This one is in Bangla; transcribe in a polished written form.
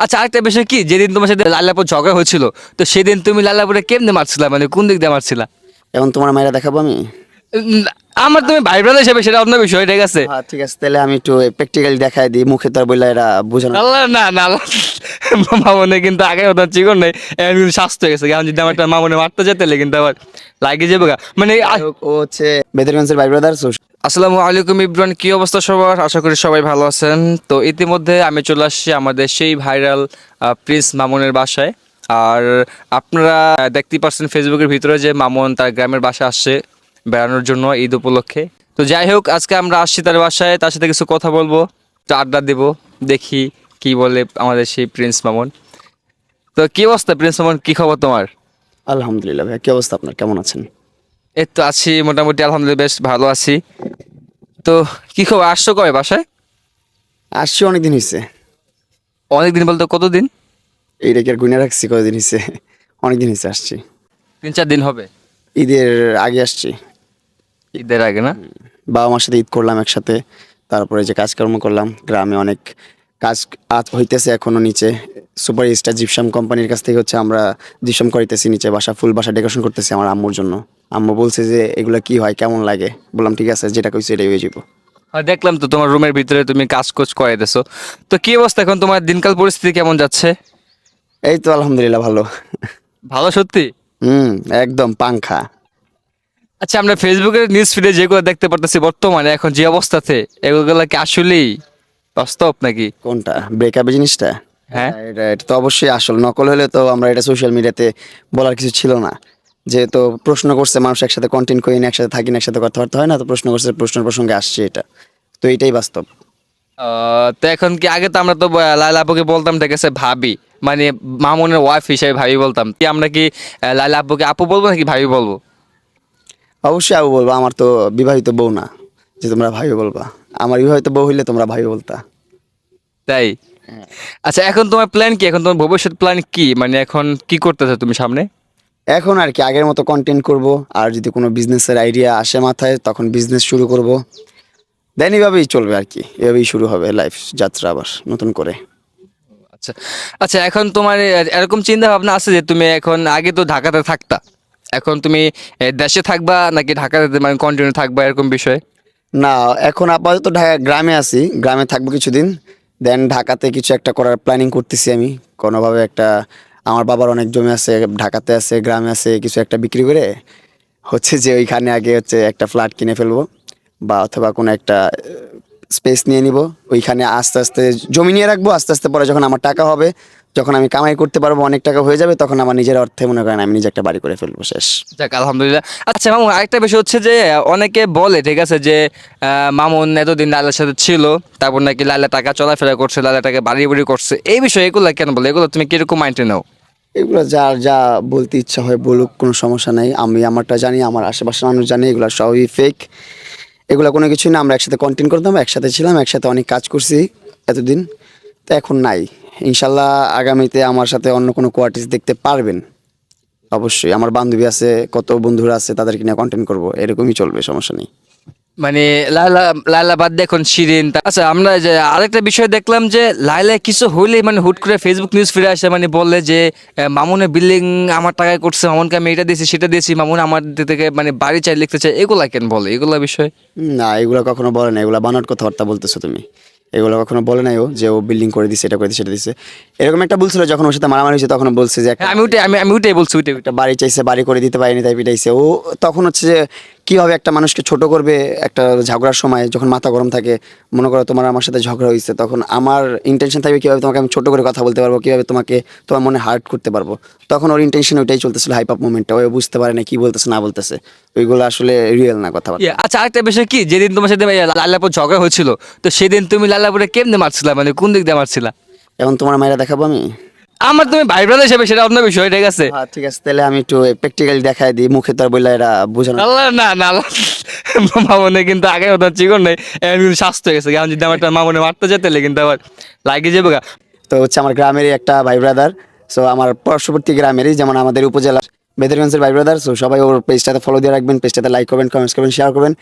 আচ্ছা, আরেকটা বিষয় কি, যেদিন তোমার সাথে লাইলাপুর ঝগড়া হয়েছিল, তো সেদিন তুমি লাইলাপুরে কেমনে মারছিলা, মানে কোন দিক দিয়ে মারছিলা? এখন তোমার মায়েরা দেখাবো আমি? উম, আমার তুমি ভাই ব্রাদার হিসেবে সেটা অন্য বিষয়, ঠিক আছে? হ্যাঁ ঠিক আছে, তাহলে আমি একটু প্র্যাকটিক্যালি দেখাই দিই, মুখে তো আর বললে এরা বোঝানো। আল্লাহ না না আল্লাহ। মামনে কিন্তু আগে ওটা চিকন নেই, এখন কিন্তু স্বাস্থ্য হয়ে গেছে। এখন যদি আমার একটা মামনে মারতে যেতে তাহলে কিন্তু আবার লাগে যাবে গা। মানে যাই হোক, ও হচ্ছে বেদরগঞ্জের ভাই ব্রাদার। আসসালামু আলাইকুম ইব্রান, কি অবস্থা সবার? আশা করি সবাই ভালো আছেন। তো ইতিমধ্যে আমি চলে আসছি আমাদের সেই ভাইরাল প্রিন্স মামুনের বাসায়। আর আপনারা দেখতেই পাচ্ছেন ফেসবুকের ভিতরে যে মামুন তার গ্রামের বাসায় আসছে বেড়ানোর জন্য ঈদ উপলক্ষে। তো যাই হোক, আজকে আমরা আসছি তার বাসায়, তার সাথে কিছু কথা বলবো, একটু আড্ডা দেবো, দেখি কি বলে আমাদের সেই প্রিন্স মামুন। তো কি অবস্থা প্রিন্স মামুন, কি খবর তোমার? আলহামদুলিল্লাহ ভাই, কি অবস্থা আপনার, কেমন আছেন? এই তো আছি মোটামুটি, আলহামদুলিল্লাহ বেশ ভালো আছি। তো কি খবর, আসছো কবে বাসায়? আসছি অনেকদিন হয়েছে। অনেকদিন বলতে কতদিন? এইটা কি আর গুনে রাখছি কতদিন হয়েছে? অনেকদিন হয়েছে আসছি। 3-4 দিন হবে। ঈদের আগে আসছি। ঈদের আগে না? বাবা মার সাথে ঈদ করলাম একসাথে, তারপরে যে কাজকর্ম করলাম গ্রামে, অনেক কাজ আজ হইতেছে এখনো নিচে। সুপার স্টার জিপসাম কোম্পানির কাছ থেকে হচ্ছে আমরা জিপসাম করাইতেছি নিচে, বাসা ফুল বাসা ডেকোরেশন করতেছি আমার আম্মুর জন্য। আম্মু বলছে যে এগুলো কি হয়, কেমন লাগে, বললাম ঠিক আছে, যেটা কইছে এটাই হয়ে যাবো। আর দেখলাম তো তোমার রুমের ভিতরে তুমি কাজ কোজ করে দেছো। তো কি অবস্থা এখন, তোমার দিনকাল পরিস্থিতি কেমন যাচ্ছে? এই তো আলহামদুলিল্লাহ ভালো। ভালো সত্যি? হুম, একদম পাংখা। আচ্ছা, আমরা ফেসবুকের নিউজ ফিডে যেগুলো দেখতে পারতেছি বর্তমানে এখন যে অবস্থাতে, এগুলো কি আসলেই বাস্তব নাকি? কোনটা, ব্রেকআপ জিনিসটা? হ্যাঁ। এটা এটা তো অবশ্যই আসল, নকল হলে তো আমরা এটা সোশ্যাল মিডিয়াতে বলার কিছু ছিল না। যেহেতু প্রশ্ন করছে মানুষ, একসাথে কন্টেন্ট করি না, একসাথে থাকি না, একসাথে কথাবার্তা হয় না, তো প্রশ্ন করছে, প্রশ্নের প্রসঙ্গে আসছে এটা, তো এটাই বাস্তব। তো এখন কি, আগে তো আমরা তো লাইলা আপুকে বলতাম, ঠিক আছে ভাবি, মানে মামুনের ওয়াইফ হিসেবে ভাবি বলতাম, কি আমরা কি লাইলা আপুকে আপু বলবো নাকি ভাবি বলবো? অবশ্যই আবু বলবা, আমার তো বিবাহিত বউ না যে তোমরা ভাই বলবা। আমার বিবাহিত বউ হইলে তোমরা ভাই বলতা। তাই? আচ্ছা, এখন তোমার প্ল্যান কি, এখন তোমার ভবিষ্যৎ প্ল্যান কি, মানে এখন কি করতেছো তুমি সামনে? এখন আর কি আগের মতো কন্টেন্ট করব, আর যদি কোনো বিজনেসের আইডিয়া আসে মাথায় তখন বিজনেস শুরু করব, দেন এভাবেই চলবে আর কি, এভাবেই শুরু হবে লাইফ যাত্রা আবার নতুন করে। আচ্ছা। আচ্ছা, এখন তোমার এরকম চিন্তা ভাবনা আছে যে তুমি এখন, আগে তো ঢাকাতে থাকতা, এখন তুমি দেশে থাকবা নাকি ঢাকাতে মানে কন্টিনিউ থাকবা, এরকম বিষয়? না, এখন আপাতত ঢাকা গ্রামে আছি, গ্রামে থাকবো কিছুদিন, দেন ঢাকাতে কিছু একটা করার প্ল্যানিং করতেছি আমি কোনোভাবে একটা। আমার বাবার অনেক জমি আছে, ঢাকাতে আছে, গ্রামে আছে, কিছু একটা বিক্রি করে হচ্ছে যে ওইখানে আগে হচ্ছে একটা ফ্ল্যাট কিনে ফেলবো, বা অথবা কোনো একটা স্পেস নিয়ে নিব, ওইখানে আস্তে আস্তে জমি নিয়ে রাখবো, আস্তে আস্তে পরে যখন আমার টাকা হবে, যখন আমি কামাই করতে পারবো, অনেক টাকা হয়ে যাবে, তখন আমার নিজের অর্থে মনে করেন আমি নিজে একটা বাড়ি করে ফেলবো, শেষ। যাক আলহামদুলিল্লাহ। আচ্ছা মামুন, আরেকটা বিষয় হচ্ছে যে অনেকে বলে, ঠিক আছে, যে মামুন এতদিন লালার সাথে ছিল, তারপর নাকি লালা টাকা চলাফেরা করছে, লালা টাকা বাড়ি বাড়ি করছে, এই বিষয়ে এগুলো কেন বলে, এগুলো তুমি কিরকম মাইন্ডে নাও? এগুলো যার যা বলতে ইচ্ছা হয় বলুক, কোনো সমস্যা নাই, আমি আমারটা জানি, আমার আশেপাশের মানুষ জানে, এগুলো সবই ফেক, এগুলো কোনো কিছুই না। আমরা একসাথে কন্টেন্ট করতাম, একসাথে ছিলাম, একসাথে অনেক কাজ করছি এতদিন, তো এখন নাই। ইনশাল্লাহ আগামীতে আমার সাথে অন্য কোনো কোয়ার্টিস দেখতে পারবেন, অবশ্যই। আমার বান্ধবী আছে, কত বন্ধুরা আছে, তাদেরকে নিয়ে কন্টেন্ট করবো, এরকমই চলবে, সমস্যা নেই। মানে লালা, লালা বাদ দিয়ে এখন শিরিন আচ্ছা, আমরা যে আরেকটা বিষয় দেখলাম যে লাইলা কিছু হইলে মানে হুট করে ফেসবুক নিউজ ফিরে আসে, মানে বললে যে মামুনের বিল্ডিং আমার টাকায় করছে, মামুনকে আমি এটা দিয়েছি সেটা দিয়েছি, মামুন আমার থেকে মানে বাড়ি চাই লিখতে চাই, এগুলা কেন বলে, এগুলা বিষয়? না, এগুলো কখনো বলে না, এগুলো বানোয়াট কথাবার্তা বলতেছো তুমি। এগুলো কখনো বলে নাই ও, যে ও বিল্ডিং করে দিছে, এটা করে দিছে, সেটা দিছে। এরকম একটা বলছিল যখন ওর সাথে মারামারি হয়েছে, তখন বলছে যে হ্যাঁ, আমি ওইটাই বলছি, ওইটাই। একটা বাড়ি চাইছে, বাড়ি করে দিতে পারিনি, তাই পিটাইছে ও। তখন হচ্ছে যে কীভাবে একটা মানুষকে ছোট করবে একটা ঝগড়ার সময়, যখন মাথা গরম থাকে, মনে করো তোমার আমার সাথে ঝগড়া হয়েছে, তখন আমার ইন্টেনশন থাকবে কীভাবে তোমাকে আমি ছোট করে কথা বলতে পারবো, কীভাবে তোমাকে তোমার মনে হার্ট করতে পারবো। তখন ওর ইন্টেনশন ওইটাই চলতেছিল, হাইপ আপ মুভমেন্টটা, ও বুঝতে পারে না কী বলতেছে না বলতেছে, ওইগুলো আসলে রিয়েল না কথা। আচ্ছা, আরেকটা বিষয় কি, যেদিন তোমার সাথে লালাপুর ঝগড়া হয়েছিল, তো সেদিন তুমি লালাপুরে কেমনে মারছিলা, মানে কোন দিক দিয়ে মারছিলা? এখন তোমার মায়েরা দেখাবো আমি? আমার তুমি ভাই ব্রাদার হিসেবে সেটা অন্য বিষয়, ঠিক আছে? হ্যাঁ ঠিক আছে, তাহলে আমি একটু প্র্যাকটিক্যালি দেখাই দিই, মুখে তো আর বললে এরা বোঝানো। আল্লাহ না না আল্লাহ। মামনে কিন্তু আগে ওটা চিকন নেই, এখন কিন্তু স্বাস্থ্য হয়ে গেছে। এখন যদি আমার একটা মামনে মারতে যেতে তাহলে কিন্তু আবার লাগে যাবে গা। তো হচ্ছে আমার গ্রামেরই একটা ভাই ব্রাদার, সো আমার পার্শ্ববর্তী গ্রামেরই, যেমন আমাদের উপজেলার বেদরগঞ্জের ভাই ব্রাদার, সো সবাই ওর পেজটাতে ফলো দিয়ে রাখবেন, পেজটাতে লাইক করবেন, কমেন্টস করবেন, শেয়ার করবেন।